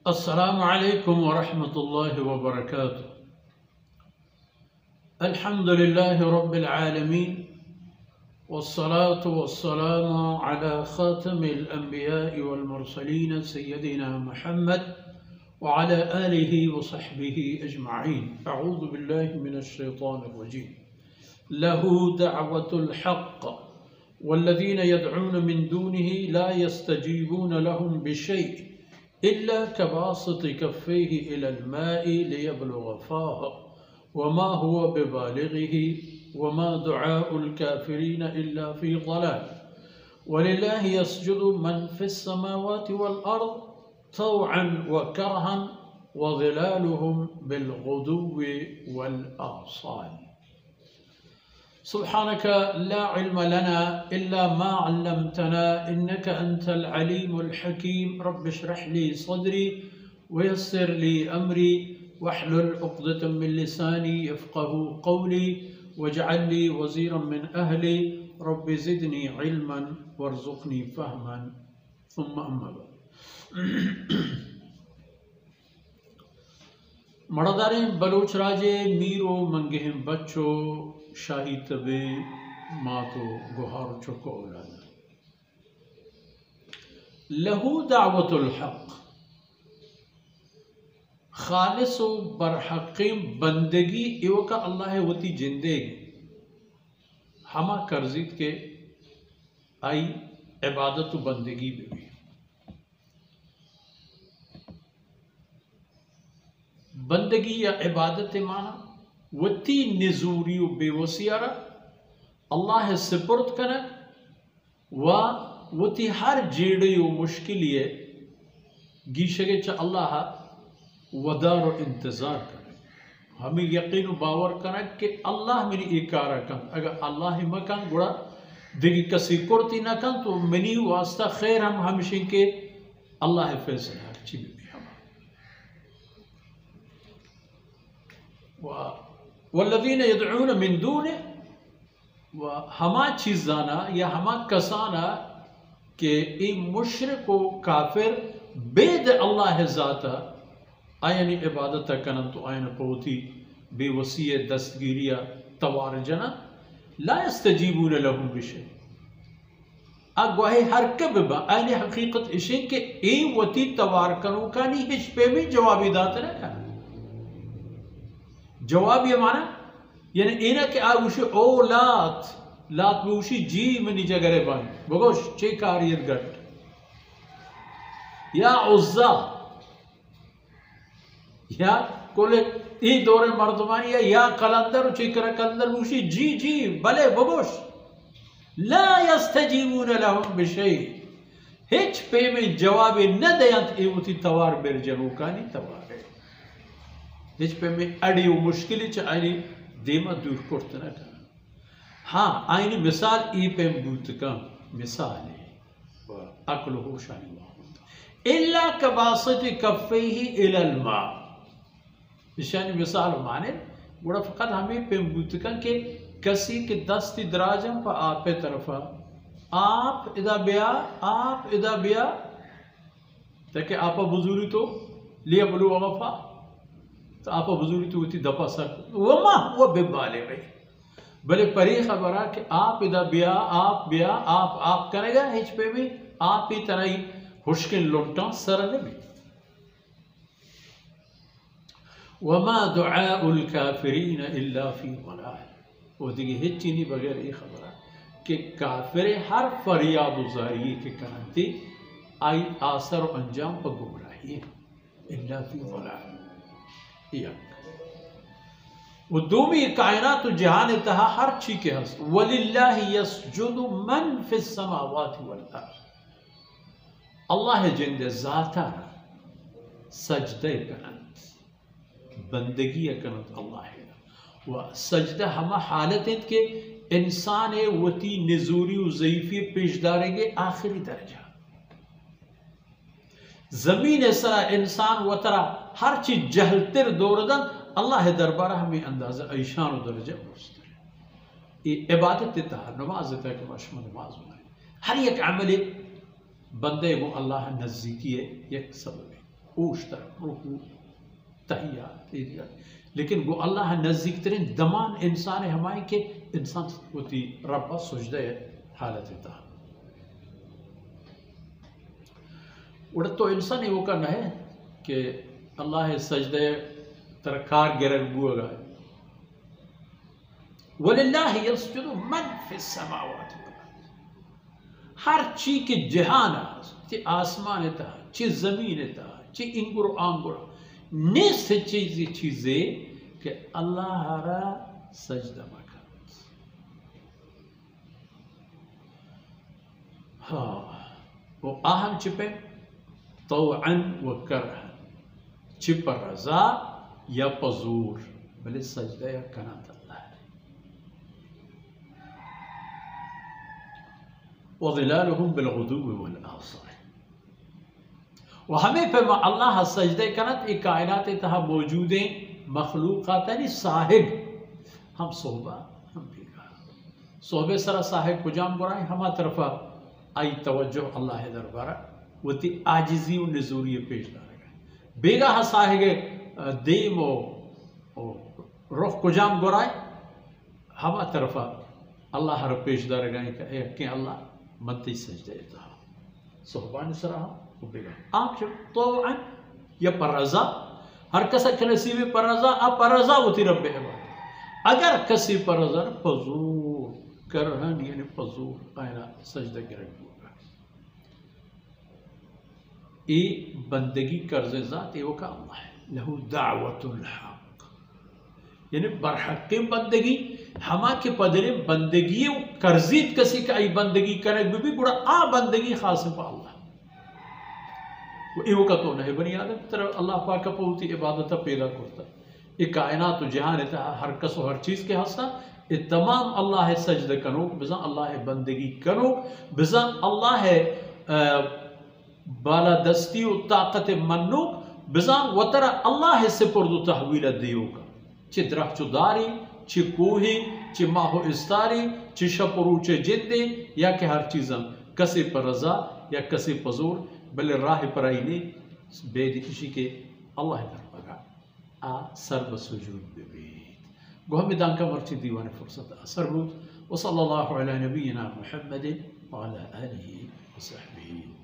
अस्सलामु अलैकुम वरहमतुल्लाहि वबरकातुह। अल्हम्दुलिल्लाहि रब्बिल आलमीन वस्सलातु वस्सलामु अला खातमिल अंबियाइ वल मुरसलीन सय्यदिना मुहम्मद व अला आलिहि व सहबिहि अजमईन। अऊज़ु बिल्लाहि मिनश शैतानिर रजीम। लहू दअवतुल हक़्क़ वल्लज़ीना यदऊन मिन दूनिही ला यस्तजीबून लहुम बिशैइन इल्ला कबासिति कफ़ैहि इलल माइ लियबलुग़ फ़ाह वमा हुवा बिबालिग़िही वमा दुआउल काफ़िरीन इल्ला फ़ी ज़लाल वलिल्लाहि यसजुदु मन फ़िस्समावाति वल अर्ज़ तौअन व करहन व ज़िलालुहुम बिलग़ुदुव्वि वल आसाल। सुब्हानक ला इल्म लना इल्ला मा अल्लमतना इन्नक अंतल अलीमुल हकीम। रब्बि इश्रह ली सदरी वयस्सिर ली अमरी वहलुल उक़दतम मिन लिसानी यफ़क़हू क़ौली वजअल ली वज़ीरन मिन अहली रब्बि ज़िदनी इल्मन वरज़ुक़नी फ़हमन सुम्मा अम्मा बाद। मड़दारे बलोच राजे मीरो मंगेहम बच्चो शाही तबे मातो गुहार चुको औलाद। लहू दावतुल हक़ खालिस बरहक़ीम बंदगी एवका अल्लाह वती जिंदेगी हमा कर्जित के आई इबादत बंदगी में भी बंदगी या इबादत माना वती निजूरी बेवसियारा अल्लाह सिपुर्द कनक व वती हर जेड़े मुश्किल ये गीशगे च अल्लाह वदार और इंतज़ार कर हमें यकीन बावर कनक कि अल्लाह मेरी इकारा कन अगर अल्लाह मकन गुड़ा दिगी कसी कुर्ती न कन तो मनी वास्ता खैर हम हमेशा के अल्लाह फैसला हर चीज में वल्लज़ीना यदऊन मिन दूने व हमा चीज़ाना या हमा कसाना के ए मुशरिक व काफिर बेद अल्लाह ज़ाता आयनी इबादत कनन तो आयन पोती बेवसीय दस्तगिरिया तवार जना ला यस्तजीबून लहुम बिशै अगवाहे हर कब आयनी हकीकत इशे के ए वती तवार कनु का नहीं हिच पे भी जवाबी दात न का जवाब ये माना यानी इना के आ उशी ओ लात लात में उशी जी मनी जगरे बन बगोश चे कारियत गट या उज़्ज़ा या कोले ई दौरे मर्दमानी या कलंदर चिकर कलंदर उशी जी जी भले बगोश ला यस्तजीबून लहुम बिशै हिच पे में जवाब न दयंत एवती तवार बेर जनूकानी तवार है हिच पे में अड़ी मुश्किल च आनी देमा दूर करते न कर हाँ आईनी मिसाल ई पे बूत का मिसाल है अक्ल हो शानी इल्ला कबासति कफ़ैहि इलल मा निशानी मिसाल माने बड़ा फ़कत हमें पे बूत का के कसी के दस्ती दराजम पर आप पे तरफा आप इदा बिया ताकि आपा बुजुर्ग तो लिया बलू वफ़ा तो आप बुजुर्ग तो उती दफा सर वमा वो बेबाले भाई भले परी खबरा कि आप इदा बिया आप करेगा हिच पे भी आप ही तरह ही हुश्किन लुटा सर ने भी वमा दुआउल काफिरीन इल्ला फी ज़लाल वो दिगी हिच नहीं बगैर ये खबरा कि काफिर हर फरियाद गुजारी के करती आई आसर और अंजाम पर गुमराही इल्ला फी ज़लाल वो दोमी कायनात जहान तहा हर ची के हस वलिल्लाहि यसजुदु मन फिस समावाति वल अर्ज़ अल्लाह जिंदे ज़ाता सजदे कनत बंदगी कनत अल्लाह व सजदा हम हालत के इंसान वती नजूरी व ज़ईफ़ी पेशदारे के आखिरी दर्जा जमीन सरा इंसान व तरा हर चीज जहलतिर दौरदन अल्लाह दरबार हमें अंदाजा ऐशान दर्जा मुस्तर ये इबादत तहा नमाज तक मशम नमाज हर एक अमल बंदे को अल्लाह नज़दीकी एक सबब है पोश्तर रुकू तहियात लेकिन गो अल्लाह नज़दीक तरीन दमान इंसान हमारे के इंसान होती रब्बा सुजदे हालत था उड़ तो इंसान ही वो करना है कि अल्लाह सजदे तरकार गिरल बुआ वलिल्लाहि यस्जुदु मन फिस समावाति हर चीज के जहान चे आसमान था चे जमीन था चे इंगुर आंगुर ने से चीजें कि अल्लाह रा सजदा मकन हाँ वो अहम चिपे तौअन व करहन चिप रजा या पजूर भले सजदा या कनात अल्लाह वज़िलालुहुम बिलग़ुदुव्वि वल आसाल व हमें पे अल्लाह सजदे कनत एक कायनात तहा मौजूद मखलूक़ात यानी साहिब हम सोहबा हम बेगा सोहबे सरा साहिब कुजाम बुराई हमा तरफा आई तवज्जो अल्लाह दरबारा वती आजिज़ी व नज़ूरी पेश दारेगा बेगा हा साहिब देम ओ रुख कुजाम बुराई हमा तरफा अल्लाह हर पेश दारेगा के अल्लाह मत्ती सजदे था सोहबान सरा आप तो या परजा हर कसा नसीब परजा अब परजा होती रब अगर कसी परजा फजूर करहन यानी फजूर आयना सजदा गिरन होगा ये बंदगी कर्ज ज़ात वो का अल्लाह है लहू दावतुल हक यानी बरहक बंदगी हमा के पदरे बंदगी कर्जीत कसी का बंदगी करे भी गुड़ा आ बंदगी खास अल्लाह वो का तो नहीं बनी आदम तरह अल्लाह पाक का पहुँची इबादत पैदा करता ये कायनात जहान हर कसो हर चीज़ के हंसना ये तमाम अल्लाह सजद कनो बिजा अल्लाह बंदगी कनो बिजा अल्लाह बालादस्ती व ताकत मन्नो बिजा वतरा अल्लाह से पुरदो तहवील दियो का चे द्रखचुदारी चे कोही चे माहो इस्तारी चे शपरू चे जिंदे या के हर चीज़ कसे पर रजा या कसे पजूर बल राह पर आईने बेद किसी के अल्लाह दरबारा आ सर्व सुजूद बेद गो हम दान का मर्ची दीवान फुर्सत असर व सल्लल्लाहु अला नबीना मुहम्मद व अला आलिहि व सहबिही